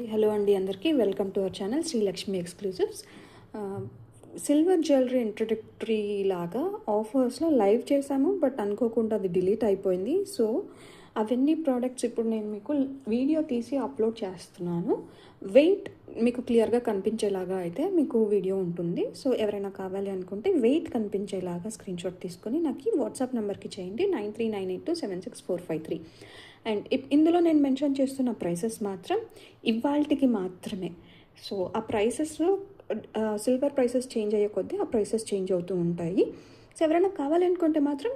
Hello అండి, అందరికీ welcome to our channel Srilakshmi exclusives. Silver jewellery introductory లాగా ఆఫర్స్లో లైవ్ చేశాము, బట్ అనుకోకుండా అది డిలీట్ అయిపోయింది. సో అవన్నీ ప్రోడక్ట్స్ ఇప్పుడు నేను మీకు వీడియో తీసి అప్లోడ్ చేస్తున్నాను. వెయిట్ మీకు క్లియర్గా కనిపించేలాగా అయితే మీకు వీడియో ఉంటుంది. సో ఎవరైనా కావాలి అనుకుంటే వెయిట్ కనిపించేలాగా స్క్రీన్ షాట్ తీసుకొని నాకు వాట్సాప్ నెంబర్కి చేయండి 9398276453. అండ్ ఇందులో నేను మెన్షన్ చేస్తున్న ప్రైసెస్ మాత్రం ఇవాల్టికి మాత్రమే. సో ఆ ప్రైసెస్ సిల్వర్ ప్రైసెస్ చేంజ్ అయ్యే కొద్దీ ఆ ప్రైసెస్ చేంజ్ అవుతూ ఉంటాయి. సో ఎవరైనా కావాలనుకుంటే మాత్రం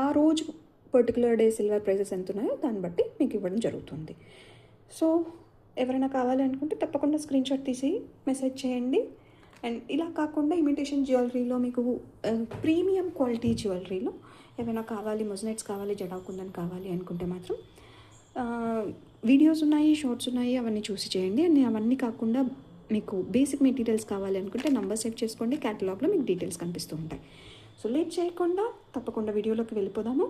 ఆ రోజు పర్టికులర్ డే సిల్వర్ ప్రైసెస్ ఎంత ఉన్నాయో దాన్ని బట్టి మీకు ఇవ్వడం జరుగుతుంది. సో ఎవరైనా కావాలి అనుకుంటే తప్పకుండా స్క్రీన్ షాట్ తీసి మెసేజ్ చేయండి. అండ్ ఇలా కాకుండా ఇమిటేషన్ జ్యువెలరీలో మీకు ప్రీమియం క్వాలిటీ జ్యువెలరీలో ఏమైనా కావాలి, మొజనైట్స్ కావాలి, జడాకుందని కావాలి అనుకుంటే మాత్రం వీడియోస్ ఉన్నాయి, షార్ట్స్ ఉన్నాయి, అవన్నీ చూసి చేయండి. అండ్ అవన్నీ కాకుండా మీకు బేసిక్ మెటీరియల్స్ కావాలి అనుకుంటే నంబర్ సేవ్ చేసుకోండి, క్యాటలాగ్లో మీకు డీటెయిల్స్ కనిపిస్తూ ఉంటాయి. సో లేట్ చేయకుండా తప్పకుండా వీడియోలోకి వెళ్ళిపోదాము.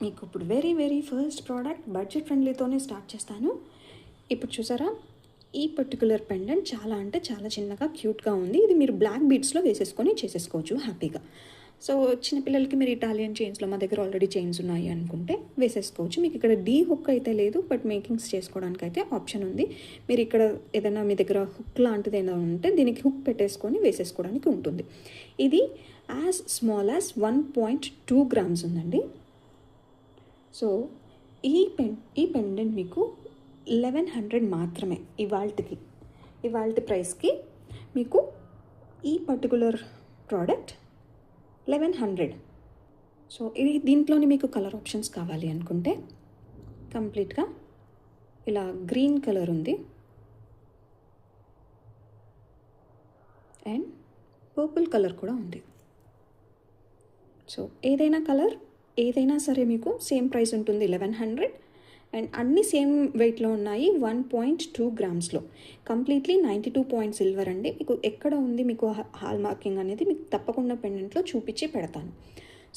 మీకు ఇప్పుడు వెరీ ఫస్ట్ ప్రోడక్ట్ బడ్జెట్ ఫ్రెండ్లీతోనే స్టార్ట్ చేస్తాను. ఇప్పుడు చూసారా, ఈ పర్టికులర్ పెండెంట్ చాలా అంటే చాలా చిన్నగా క్యూట్గా ఉంది. ఇది మీరు బ్లాక్ బీడ్స్లో వేసేసుకొని చేసేసుకోవచ్చు హ్యాపీగా. సో చిన్నపిల్లలకి మీరు ఇటాలియన్ చైన్స్లో మా దగ్గర ఆల్రెడీ చైన్స్ ఉన్నాయి అనుకుంటే వేసేసుకోవచ్చు. మీకు ఇక్కడ డీ హుక్ అయితే లేదు, బట్ మేకింగ్స్ చేసుకోవడానికి అయితే ఆప్షన్ ఉంది. మీరు ఇక్కడ ఏదైనా మీ దగ్గర హుక్ లాంటిది ఏదైనా ఉంటే దీనికి హుక్ పెట్టేసుకొని వేసేసుకోవడానికి ఉంటుంది. ఇది యాజ్ స్మాల్ యాజ్ 1.2 grams ఉందండి. సో ఈ పెండెంట్ మీకు 1100 మాత్రమే ఇవాళ ప్రైస్కి మీకు ఈ పర్టికులర్ ప్రోడక్ట్ 1100. సో దీంట్లోని మీకు కలర్ ఆప్షన్స్ కావాలి అనుకుంటే కంప్లీట్గా ఇలా గ్రీన్ కలర్ ఉంది అండ్ పర్పుల్ కలర్ కూడా ఉంది. సో ఏదైనా కలర్ ఏదైనా సరే మీకు సేమ్ ప్రైస్ ఉంటుంది 1100. అండ్ అన్నీ సేమ్ వెయిట్లో ఉన్నాయి, 1.2 గ్రామ్స్లో. కంప్లీట్లీ 92 పాయింట్ సిల్వర్ అండి. మీకు ఎక్కడ ఉంది మీకు హాల్ మార్కింగ్ అనేది మీకు తప్పకుండా పెండెంట్లో చూపించి పెడతాను.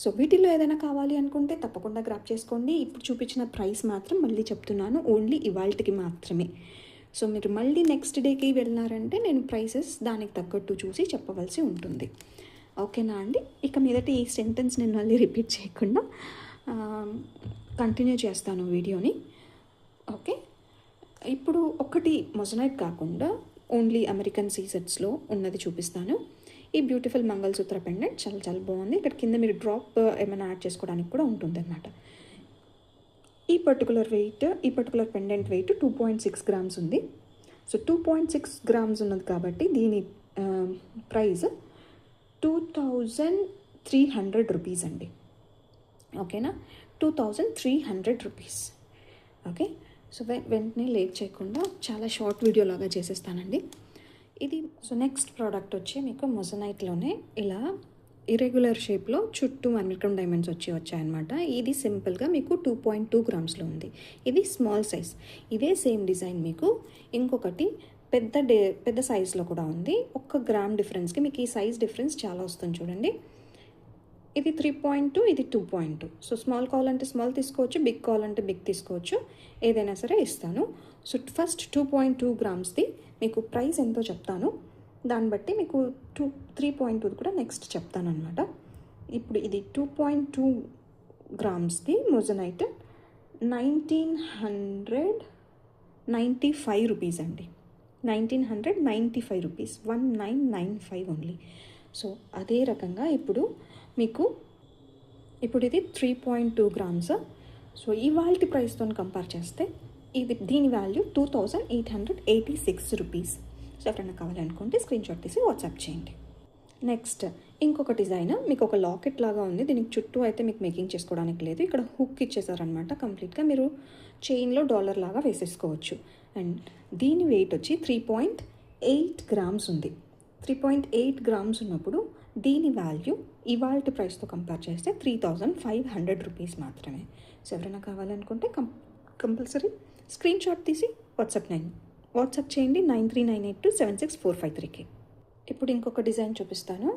సో వీటిల్లో ఏదైనా కావాలి అనుకుంటే తప్పకుండా గ్రాప్ చేసుకోండి. ఇప్పుడు చూపించిన ప్రైస్ మాత్రం మళ్ళీ చెప్తున్నాను, ఓన్లీ ఇవాళకి మాత్రమే. సో మీరు మళ్ళీ నెక్స్ట్ డేకి వెళ్ళినారంటే నేను ప్రైసెస్ దానికి తగ్గట్టు చూసి చెప్పవలసి ఉంటుంది. ఓకేనా అండి? ఇక మీదట ఈ సెంటెన్స్ నేను మళ్ళీ రిపీట్ చేయకుండా కంటిన్యూ చేస్తాను వీడియోని. ఓకే, ఇప్పుడు ఒకటి మొజనైట్ కాకుండా ఓన్లీ అమెరికన్ సీసెట్స్లో ఉన్నది చూపిస్తాను. ఈ బ్యూటిఫుల్ మంగళసూత్ర పెండెంట్ చాలా బాగుంది. ఇక్కడ కింద మీరు డ్రాప్ ఏమైనా యాడ్ చేసుకోవడానికి కూడా ఉంటుంది అన్నమాట. ఈ పర్టికులర్ పెండెంట్ వెయిట్ 2.6 grams ఉంది. సో 2.6 grams ఉన్నది కాబట్టి దీని ప్రైస్ 2300 రూపీస్ అండి. ఓకేనా, 2300 రూపీస్. ఓకే, సో వెంటనే లేట్ చేయకుండా చాలా షార్ట్ వీడియో లాగా చేసేస్తానండి ఇది. సో నెక్స్ట్ ప్రోడక్ట్ వచ్చి మీకు మొజనైట్లోనే ఇలా ఇరెగ్యులర్ షేప్లో చుట్టూ అమెరికన్ డైమండ్స్ వచ్చాయన్నమాట. ఇది సింపుల్గా మీకు 2.2 గ్రామ్స్లో ఉంది. ఇది స్మాల్ సైజ్. ఇదే సేమ్ డిజైన్ మీకు ఇంకొకటి పెద్ద సైజులో కూడా ఉంది. 1 గ్రామ్ డిఫరెన్స్కి మీకు ఈ సైజ్ డిఫరెన్స్ చాలా వస్తుంది చూడండి. ఇది 3.2, ఇది 2.2. సో స్మాల్ కావాలంటే స్మాల్ తీసుకోవచ్చు, బిగ్ కావాలంటే బిగ్ తీసుకోవచ్చు, ఏదైనా సరే ఇస్తాను. సో ఫస్ట్ 2.2 గ్రామ్స్ది మీకు ప్రైస్ ఎంతో చెప్తాను, దాన్ని బట్టి మీకు 3.2 కూడా నెక్స్ట్ చెప్తాను అనమాట. ఇప్పుడు ఇది 2.2 గ్రామ్స్ది మొజనైట్ 1995 రూపీస్ అండి. 1995 రూపీస్, 1995 ఓన్లీ. సో అదే రకంగా ఇప్పుడు ఇది 3.2 గ్రామ్స్. సో ఇవాళ ప్రైస్తో కంపేర్ చేస్తే దీని వాల్యూ 2886 రూపీస్. సో ఎవరైనా కావాలనుకుంటే స్క్రీన్ షాట్ తీసి వాట్సాప్ చేయండి. నెక్స్ట్ ఇంకొక డిజైన్ మీకు ఒక లాకెట్ లాగా ఉంది. దీనికి చుట్టూ అయితే మీకు మేకింగ్ చేసుకోవడానికి లేదు, ఇక్కడ హుక్ ఇచ్చేసారనమాట. కంప్లీట్గా మీరు చైన్లో డాలర్ లాగా వేసేసుకోవచ్చు. అండ్ దీని వెయిట్ వచ్చి 3.8 గ్రామ్స్ ఉంది. 3.8 గ్రామ్స్ ఉన్నప్పుడు దీని వాల్యూ ఇవాళ ప్రైస్తో కంపేర్ చేస్తే 3500 రూపీస్ మాత్రమే. సో ఎవరైనా కావాలనుకుంటే కంపల్సరీ స్క్రీన్ షాట్ తీసి వాట్సాప్ చేయండి 9398276453కి. ఇప్పుడు ఇంకొక డిజైన్ చూపిస్తాను.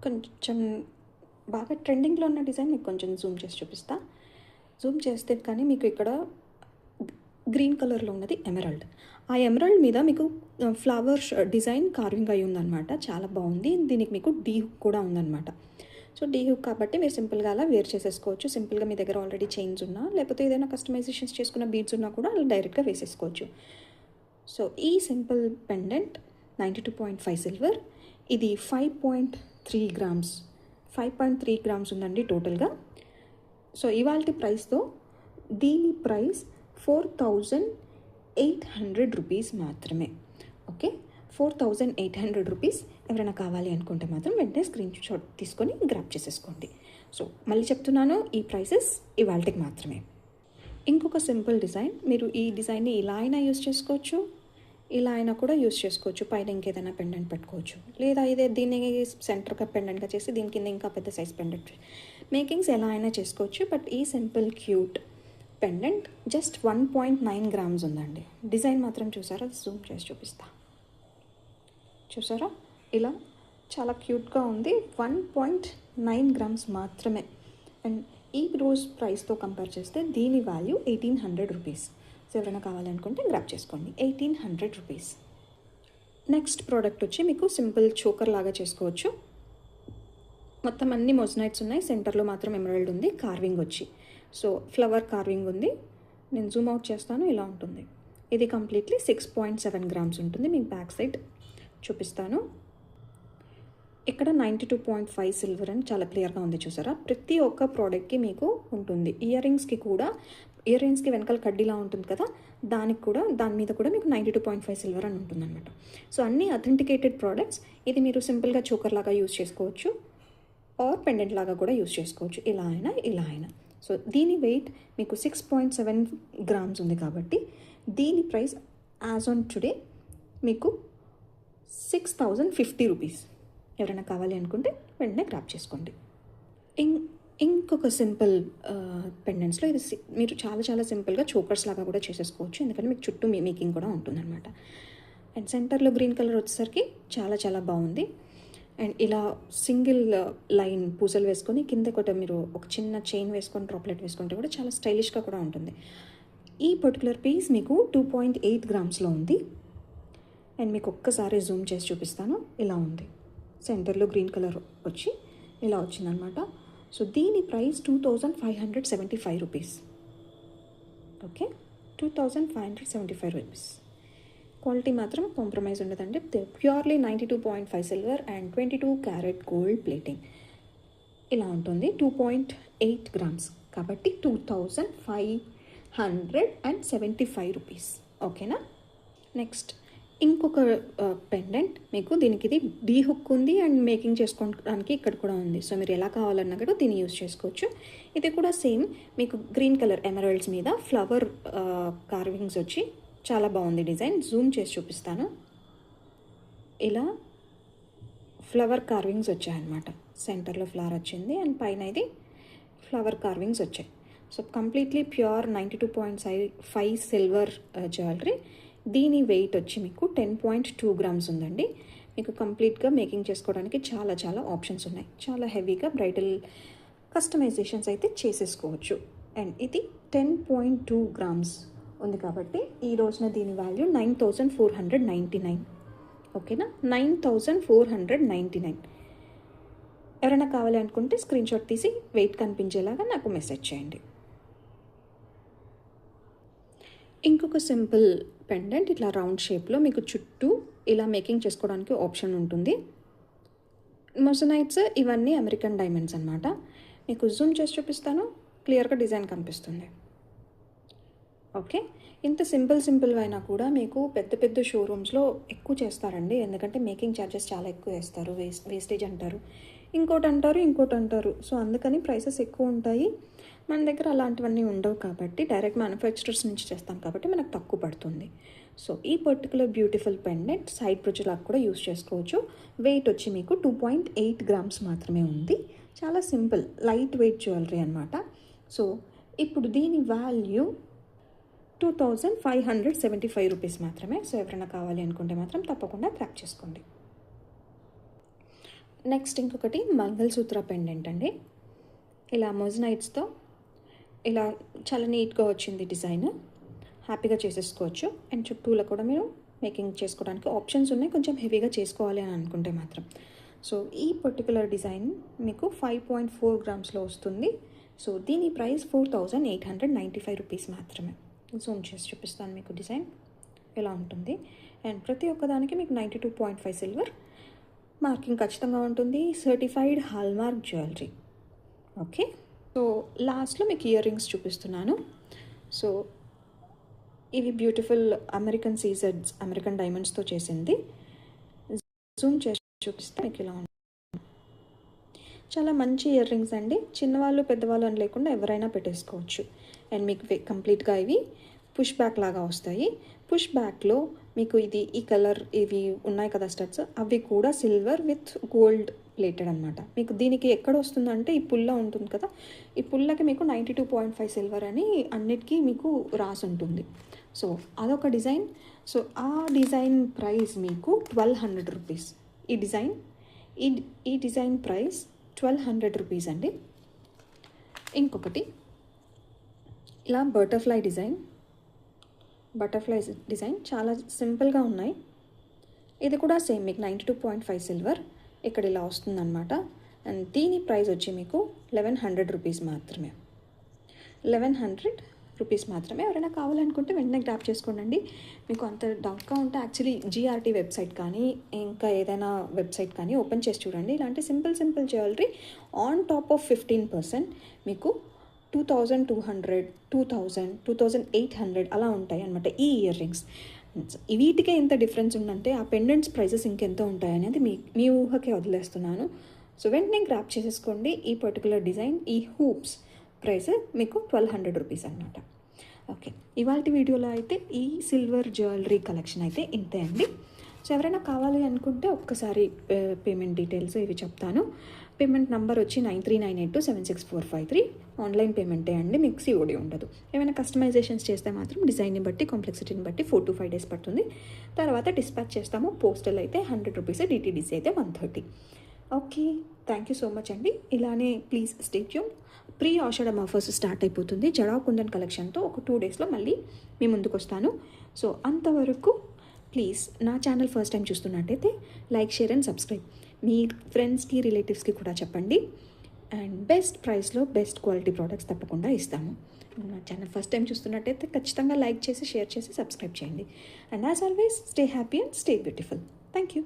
కొంచెం బాగా ట్రెండింగ్లో ఉన్న డిజైన్ మీకు కొంచెం జూమ్ చేసి చూపిస్తా. జూమ్ చేస్తే కానీ మీకు ఇక్కడ గ్రీన్ కలర్లో ఉన్నది ఎమరాల్డ్. ఆ ఎమరాల్డ్ మీద మీకు ఫ్లవర్ డిజైన్ కార్వింగ్ అయి ఉందన్నమాట. చాలా బాగుంది. దీనికి మీకు డీ హుక్ కూడా ఉందన్నమాట. సో డీ హుక్ కాబట్టి మీరు సింపుల్గా అలా వేర్ చేసేసుకోవచ్చు. సింపుల్గా మీ దగ్గర ఆల్రెడీ చైన్స్ ఉన్నా, లేకపోతే ఏదైనా కస్టమైజేషన్స్ చేసుకున్న బీడ్స్ ఉన్నా కూడా అలా డైరెక్ట్గా వేసేసుకోవచ్చు. సో ఈ సింపుల్ పెండెంట్ 92.5 సిల్వర్. ఇది 5.3 గ్రామ్స్ 5.3 గ్రామ్స్ ఉందండి టోటల్గా. సో ఇవాల్టి ప్రైస్తో దీని ప్రైస్ 4,800 రూపీస్ మాత్రమే. Okay, 4,800 rupees. ఎవరైనా కావాలి అనుకుంటే మాత్రం వెంటనే స్క్రీన్ షాట్ తీసుకొని గ్రాప్ చేసేసుకోండి. సో మళ్ళీ చెప్తున్నాను, ఈ ప్రైసెస్ ఇవాల్టికి మాత్రమే. ఇంకొక సింపుల్ డిజైన్, మీరు ఈ డిజైన్ని ఇలా అయినా యూస్ చేసుకోవచ్చు, ఇలా అయినా కూడా యూస్ చేసుకోవచ్చు. పైన ఇంకేదైనా పెండెంట్ పెట్టుకోవచ్చు, లేదా ఇదే దీన్ని సెంటర్గా పెండెంట్గా చేసి దీని కింద ఇంకా పెద్ద సైజ్ పెండెంట్ మేకింగ్స్ ఎలా అయినా చేసుకోవచ్చు. బట్ ఈ simple cute pendant just 1.9 grams ఉందండి. డిజైన్ మాత్రం చూసారా, జూమ్ చేసి చూపిస్తా. చూసారా, ఇలా చాలా క్యూట్గా ఉంది. 1.9 గ్రామ్స్ మాత్రమే. అండ్ ఈ రోజు ప్రైస్తో కంపేర్ చేస్తే దీని వాల్యూ 1,800 రూపీస్. సో ఎవరైనా కావాలనుకుంటే గ్రాప్ చేసుకోండి. 1,800 రూపీస్. నెక్స్ట్ ప్రోడక్ట్ వచ్చి మీకు సింపుల్ చోకర్ లాగా చేసుకోవచ్చు. మొత్తం అన్ని మొజనైట్స్ ఉన్నాయి, సెంటర్లో మాత్రం ఎమరాల్డ్ ఉంది. కార్వింగ్ వచ్చి సో ఫ్లవర్ కార్వింగ్ ఉంది. నేను జూమ్ అవుట్ చేస్తాను, ఇలా ఉంటుంది. ఇది కంప్లీట్లీ 6.7 గ్రామ్స్ ఉంటుంది. మీకు బ్యాక్ సైడ్ చూపిస్తాను. ఇక్కడ 92.5 సిల్వర్ అని చాలా క్లియర్గా ఉంది. చూసారా, ప్రతి ఒక్క ప్రోడక్ట్కి మీకు ఉంటుంది. ఇయర్ రింగ్స్కి వెనకాల కడ్డీలా ఉంటుంది కదా, దాని మీద కూడా మీకు 92.5 సిల్వర్ అని ఉంటుంది అనమాట. సో అన్నీ అథెంటికేటెడ్ ప్రోడక్ట్స్. ఇది మీరు సింపుల్గా చోకర్ లాగా యూస్ చేసుకోవచ్చు, ఆర్ పెండెంట్ లాగా కూడా యూస్ చేసుకోవచ్చు. ఇలా అయినా. సో దీని వెయిట్ మీకు 6.7 గ్రామ్స్ ఉంది కాబట్టి దీని ప్రైస్ యాజ్ ఆన్ టుడే మీకు 6,050 రూపీస్. ఎవరైనా కావాలి అనుకుంటే వెంటనే గ్రాప్ చేసుకోండి. ఇంకొక సింపుల్ పెండెంట్స్లో ఇది మీరు చాలా సింపుల్గా చోకర్స్ లాగా కూడా చేసేసుకోవచ్చు, ఎందుకంటే మీకు చుట్టూ మేకింగ్ కూడా ఉంటుందన్నమాట. అండ్ సెంటర్లో గ్రీన్ కలర్ వచ్చేసరికి చాలా బాగుంది. అండ్ ఇలా సింగిల్ లైన్ పూసలు వేసుకొని కింద కూడా మీరు ఒక చిన్న చైన్ వేసుకొని డ్రాప్లెట్ వేసుకుంటే కూడా చాలా స్టైలిష్గా కూడా ఉంటుంది. ఈ పర్టికులర్ పీస్ మీకు 2.8 గ్రామ్స్లో ఉంది. అండ్ మీకు ఒక్కసారి జూమ్ చేసి చూపిస్తాను. ఇలా ఉంది, సెంటర్లో గ్రీన్ కలర్ వచ్చి ఇలా వచ్చిందనమాట. సో దీని price 2,575 rupees. Okay, 2,575 rupees. Quality మాత్రం కాంప్రమైజ్ ఉండదండి. Purely 92.5 silver and 22 carat gold plating. ఇలా ఉంటుంది. 2.8 గ్రామ్స్ కాబట్టి 2,575 రూపీస్. ఓకేనా. నెక్స్ట్ ఇంకొక పెండెంట్ మీకు, దీనికి ఇది డీ హుక్ ఉంది అండ్ మేకింగ్ చేసుకోవడానికి ఇక్కడ కూడా ఉంది. సో మీరు ఎలా కావాలన్నా కూడా దీన్ని యూజ్ చేసుకోవచ్చు. ఇది కూడా సేమ్ మీకు గ్రీన్ కలర్ ఎమరాల్డ్స్ మీద ఫ్లవర్ కార్వింగ్స్ వచ్చి చాలా బాగుంది డిజైన్. జూమ్ చేసి చూపిస్తాను. ఇలా ఫ్లవర్ కార్వింగ్స్ వచ్చాయన్నమాట. సెంటర్లో ఫ్లవర్ వచ్చింది అండ్ పైన ఇది ఫ్లవర్ కార్వింగ్స్ వచ్చాయి. So completely pure 92.5 silver jewellery. దీని వెయిట్ వచ్చి మీకు 10.2 గ్రామ్స్ ఉందండి. మీకు కంప్లీట్గా మేకింగ్ చేసుకోవడానికి చాలా ఆప్షన్స్ ఉన్నాయి. చాలా హెవీగా బ్రైడల్ కస్టమైజేషన్స్ అయితే చేసేసుకోవచ్చు. అండ్ ఇది 10.2 గ్రామ్స్ ఉంది కాబట్టి ఈ రోజున దీని వాల్యూ 9,499. ఓకేనా, 9,499. ఎవరైనా కావాలి అనుకుంటే స్క్రీన్ షాట్ తీసి వెయిట్ కనిపించేలాగా నాకు మెసేజ్ చేయండి. ఇంకొక సింపుల్ పెండెంట్ ఇట్లా రౌండ్ షేప్లో మీకు చుట్టూ ఇలా మేకింగ్ చేసుకోవడానికి ఆప్షన్ ఉంటుంది. మొజనైట్స్ ఇవన్నీ అమెరికన్ డైమండ్స్ అనమాట. మీకు జూమ్ చేసి చూపిస్తాను, క్లియర్గా డిజైన్ కనిపిస్తుంది. ఓకే, ఇంత సింపుల్ అయినా కూడా మీకు పెద్ద షోరూమ్స్లో ఎక్కువ చేస్తారండి. ఎందుకంటే మేకింగ్ ఛార్జెస్ చాలా ఎక్కువ వేస్తారు, వేస్టేజ్ అంటారు, ఇంకోటి అంటారు. సో అందుకని ప్రైసెస్ ఎక్కువ ఉంటాయి. మన దగ్గర అలాంటివన్నీ ఉండవు కాబట్టి డైరెక్ట్ మ్యానుఫ్యాక్చరర్స్ నుంచి చేస్తాం కాబట్టి మనకు తక్కువ పడుతుంది. సో ఈ పర్టికులర్ బ్యూటిఫుల్ పెండెంట్ సైడ్ బ్రోచ్లాగా కూడా యూస్ చేసుకోవచ్చు. వెయిట్ వచ్చి మీకు 2.8 గ్రామ్స్ మాత్రమే ఉంది. చాలా సింపుల్ లైట్ వెయిట్ జ్యువెలరీ అనమాట. సో ఇప్పుడు దీని వాల్యూ 2,575 రూపీస్ మాత్రమే. సో ఎవరైనా కావాలి అనుకుంటే మాత్రం తప్పకుండా ట్రాక్ చేసుకోండి. నెక్స్ట్ ఇంకొకటి మంగళసూత్ర పెండెంట్ అండి. ఇలా మొజనైట్స్తో ఇలా చాలా నీట్గా వచ్చింది డిజైన్. హ్యాపీగా చేసేసుకోవచ్చు. అండ్ చుట్టూలో కూడా మీరు మేకింగ్ చేసుకోవడానికి ఆప్షన్స్ ఉన్నాయి, కొంచెం హెవీగా చేసుకోవాలి అని అనుకుంటే మాత్రం. సో ఈ పర్టికులర్ డిజైన్ మీకు 5.4 గ్రామ్స్లో వస్తుంది. సో దీని ప్రైస్ 4,895 రూపీస్ మాత్రమే. జూమ్ చేసి చూపిస్తాను మీకు డిజైన్ ఎలా ఉంటుంది. అండ్ ప్రతి ఒక్కదానికి మీకు 92.5 సిల్వర్ మార్కింగ్ ఖచ్చితంగా ఉంటుంది. Certified hallmark jewellery. Okay, so లాస్ట్లో మీకు ఇయర్ రింగ్స్ చూపిస్తున్నాను. సో ఇవి బ్యూటిఫుల్ అమెరికన్ సీజర్స్, అమెరికన్ డైమండ్స్తో చేసింది. జూమ్ చేసి చూపిస్తే మీకు ఇలా ఉంటుంది. చాలా మంచి ఇయర్ రింగ్స్ అండి. చిన్నవాళ్ళు పెద్దవాళ్ళు అని లేకుండా ఎవరైనా పెట్టేసుకోవచ్చు. అండ్ మీకు కంప్లీట్గా ఇవి పుష్ బ్యాక్ లాగా వస్తాయి. పుష్ బ్యాక్లో మీకు ఈ కలర్ ఇవి ఉన్నాయి కదా స్టడ్స్, అవి కూడా సిల్వర్ విత్ గోల్డ్ ప్లేటెడ్ అనమాట. మీకు దీనికి ఎక్కడ వస్తుందంటే ఈ పుల్ల ఉంటుంది కదా, ఈ పుల్లకి మీకు 92.5 సిల్వర్ అని అన్నిటికీ మీకు రాసి ఉంటుంది. సో అదొక డిజైన్. సో ఆ డిజైన్ ప్రైస్ మీకు 1200 రూపీస్. ఈ డిజైన్ ప్రైస్ 1200 రూపీస్ అండి. ఇంకొకటి ఇలా బటర్ఫ్లై డిజైన్ చాలా సింపుల్గా ఉన్నాయి. ఇది కూడా సేమ్ మీకు 92.5 సిల్వర్ ఇక్కడ ఇలా వస్తుందన్నమాట. అండ్ దీని ప్రైస్ వచ్చి మీకు 1100 రూపీస్ మాత్రమే. 1100 రూపీస్ మాత్రమే. ఎవరైనా కావాలనుకుంటే వెంటనే గ్రాప్ చేసుకోండి. మీకు అంత డౌట్గా ఉంటే యాక్చువల్లీ GRT వెబ్సైట్ కానీ ఇంకా ఏదైనా వెబ్సైట్ కానీ ఓపెన్ చేసి చూడండి. ఇలాంటి simple jewellery on top of 15% మీకు 2200, 2000, 2800 అలా ఉంటాయి అనమాట ఈ ఇయర్ రింగ్స్. వీటికే ఎంత డిఫరెన్స్ ఉందంటే ఆ పెండెంట్స్ ప్రైసెస్ ఇంకెంత ఉంటాయి అనేది మీ ఊహకే వదిలేస్తున్నాను. సో వెంటనే గ్రాప్ చేసేసుకోండి. ఈ పర్టికులర్ డిజైన్, ఈ హూప్స్ ప్రైస్ మీకు 1200 రూపీస్ అనమాట. ఓకే, ఇవాళ వీడియోలో అయితే ఈ సిల్వర్ జ్యువెలరీ కలెక్షన్ అయితే ఇంతే అండి. సో ఎవరైనా కావాలి అనుకుంటే ఒక్కసారి పేమెంట్ డీటెయిల్స్ ఇవి చెప్తాను. పేమెంట్ నెంబర్ వచ్చి 9398276453. ఆన్లైన్ పేమెంటే అండి, మీకు COD ఉండదు. ఏమైనా కస్టమైజేషన్స్ చేస్తే మాత్రం డిజైన్ని బట్టి, కాంప్లెక్సిటీని బట్టి 4 to 5 days పడుతుంది. తర్వాత డిస్పాచ్ చేస్తాము. పోస్టల్ అయితే 100 రూపీస్, DTDC అయితే 130. Okay, thank you so much అండి. ఇలానే please stay tune. Pre Ashadham offers start అయిపోతుంది. జడా కుందన్ కలెక్షన్తో ఒక 2 daysలో మళ్ళీ మీ ముందుకు వస్తాను. సో అంతవరకు ప్లీజ్ నా ఛానల్ ఫస్ట్ టైం చూస్తున్నట్టయితే లైక్, షేర్ అండ్ సబ్స్క్రైబ్. మీ ఫ్రెండ్స్కి, రిలేటివ్స్కి కూడా చెప్పండి. అండ్ బెస్ట్ ప్రైస్లో బెస్ట్ క్వాలిటీ ప్రోడక్ట్స్ తప్పకుండా ఇస్తాము. నా ఛానల్ ఫస్ట్ టైం చూస్తున్నట్టయితే ఖచ్చితంగా లైక్ చేసి, షేర్ చేసి, సబ్స్క్రైబ్ చేయండి. And as always stay happy and stay beautiful. Thank you.